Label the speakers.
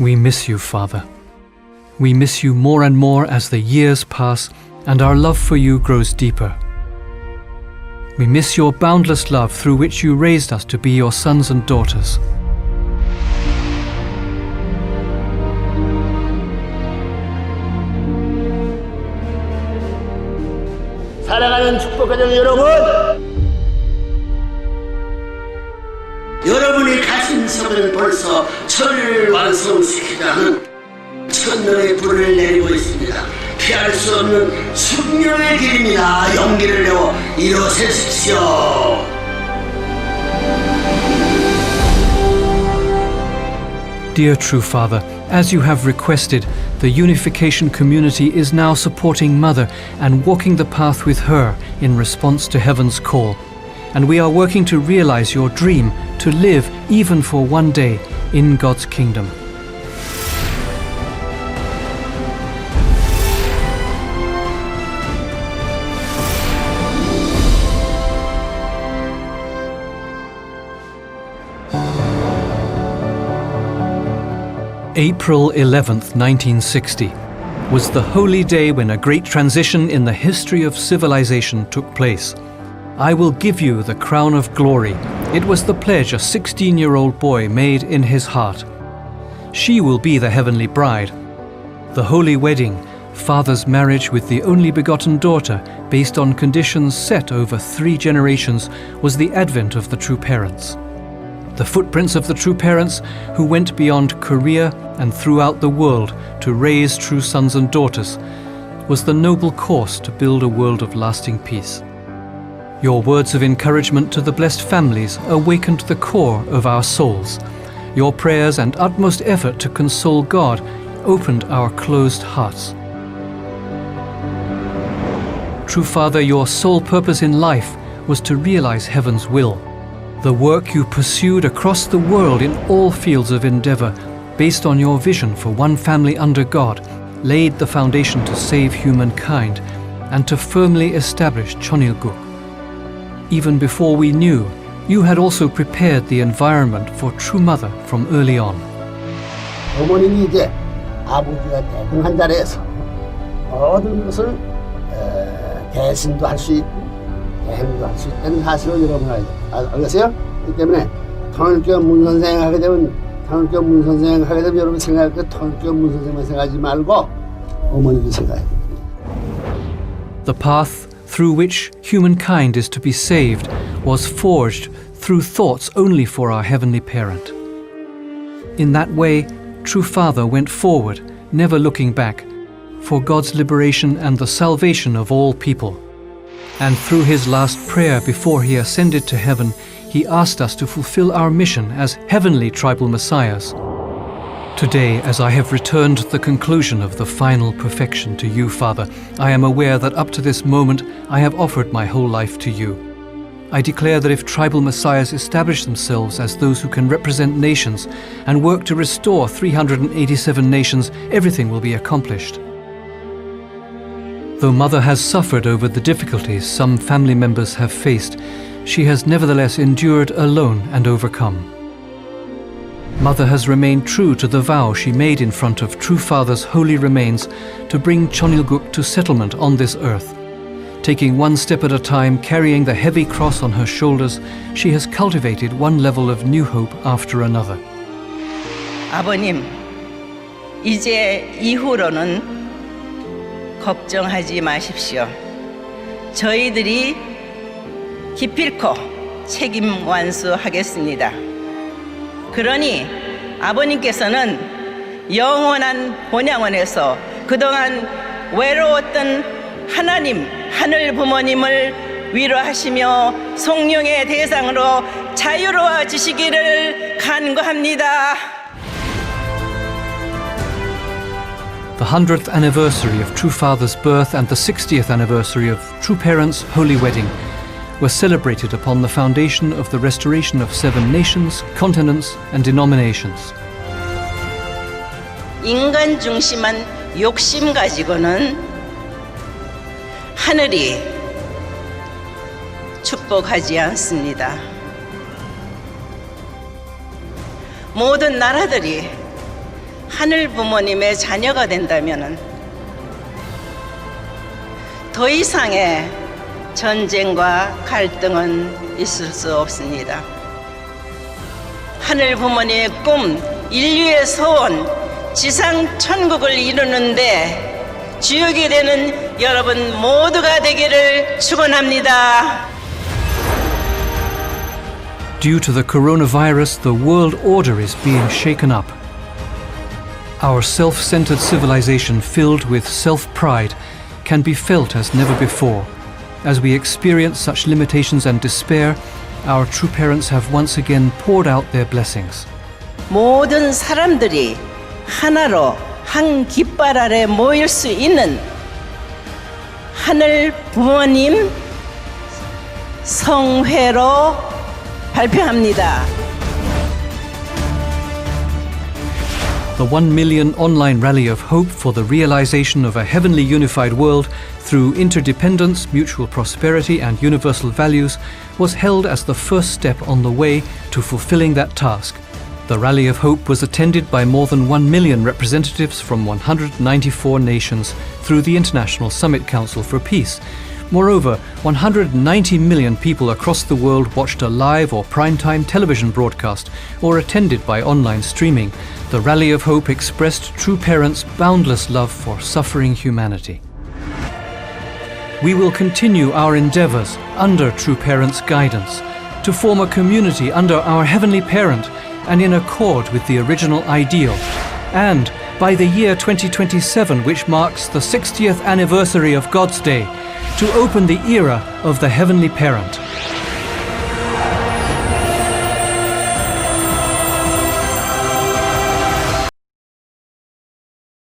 Speaker 1: We miss you, Father. We miss you more and more as the years pass and our love for you grows deeper. We miss your boundless love through which you raised us to be your sons and daughters.
Speaker 2: 사랑하는 축복가정 여러분, 여러분의 가슴속에는 벌써 천을 완성시키자는 천년의 불을 내리고 있습니다. 피할 수 없는 숙명의 길입니다. 용기를 내어 일어서십시오.
Speaker 1: Dear true Father, as you have requested, the Unification Community is now supporting Mother and walking the path with her in response to heaven's call. And we are working to realize your dream to live even for one day in God's kingdom. April 11th, 1960 was the holy day when a great transition in the history of civilization took place. I will give you the crown of glory. It was the pledge a 16-year-old boy made in his heart. She will be the heavenly bride. The holy wedding, father's marriage with the only begotten daughter, based on conditions set over 3 generations, was the advent of the true parents. The footprints of the true parents who went beyond Korea and throughout the world to raise true sons and daughters was the noble course to build a world of lasting peace. Your words of encouragement to the blessed families awakened the core of our souls. Your prayers and utmost effort to console God opened our closed hearts. True Father, your sole purpose in life was to realize heaven's will. The work you pursued across the world in all fields of endeavor, based on your vision for one family under God, laid the foundation to save humankind and to firmly establish Cheonilguk. Even before we knew, you had also prepared the environment for true mother from early on.
Speaker 2: 어머님이 이제 아버지가 대등한 자리에서 모든 것을 대신도 할 수 있고 대행도 할 수 있다는 사실을 여러분 알겠어요? 그렇기 때문에 통일교 문 선생 하게 되면 통일교 문 선생 하게 되면 여러분 생각할 때 통일교 문 선생만 생각하지 말고 어머니도 생각해야 됩니다.
Speaker 1: The path through which humankind is to be saved was forged through thoughts only for our heavenly parent. In that way, true Father went forward, never looking back, for God's liberation and the salvation of all people. And through his last prayer before he ascended to heaven, he asked us to fulfill our mission as heavenly tribal messiahs. Today, as I have returned the conclusion of the final perfection to you, Father, I am aware that up to this moment I have offered my whole life to you. I declare that if tribal messiahs establish themselves as those who can represent nations and work to restore 387 nations, everything will be accomplished. Though Mother has suffered over the difficulties some family members have faced, she has nevertheless endured alone and overcome. Mother has remained true to the vow she made in front of True Father's holy remains to bring Cheonilguk to settlement on this earth. Taking one step at a time, carrying the heavy cross on her shoulders, she has cultivated one level of new hope after another.
Speaker 3: 아버님, 이제 이후로는 걱정하지 마십시오. 저희들이 기필코 책임 완수하겠습니다. 그러니 아버님께서는 영원한 본향원에서 그동안 외로웠던 하나님, 하늘 부모님을 위로하시며 성령의 대상으로 자유로워지시기를 간구합니다.
Speaker 1: The 100th anniversary of True Father's birth and the 60th anniversary of True Parents' holy wedding were celebrated upon the foundation of the restoration of 7 nations, continents and denominations.
Speaker 3: 인간 중심한 욕심 가지고는 하늘이 축복하지 않습니다. 모든 나라들이 하늘 부모님의 자녀가 된다면은 더 이상의 전쟁과 갈등은 있을 수 없습니다. 하늘 부모님의 꿈, 인류의 소원, 지상 천국을 이루는데 주역이 되는 여러분 모두가 되기를 축원합니다.
Speaker 1: Due to the coronavirus, the world order is being shaken up. Our self-centered civilization filled with self-pride can be felt as never before. As we experience such limitations and despair, our true parents have once again poured out their blessings.
Speaker 3: 모든 사람들이 하나로 한 깃발 아래 모일 수 있는 하늘 부모님 성회로 발표합니다.
Speaker 1: The 1 million online rally of hope for the realization of a heavenly unified world through interdependence, mutual prosperity and universal values was held as the first step on the way to fulfilling that task. The Rally of Hope was attended by more than 1 million representatives from 194 nations through the International Summit Council for Peace. Moreover, 190 million people across the world watched a live or primetime television broadcast or attended by online streaming. The Rally of Hope expressed true parents' boundless love for suffering humanity. We will continue our endeavors under True Parents' guidance to form a community under our Heavenly Parent and in accord with the original ideal. And by the year 2027, which marks the 60th anniversary of God's Day, to open the era of the Heavenly Parent.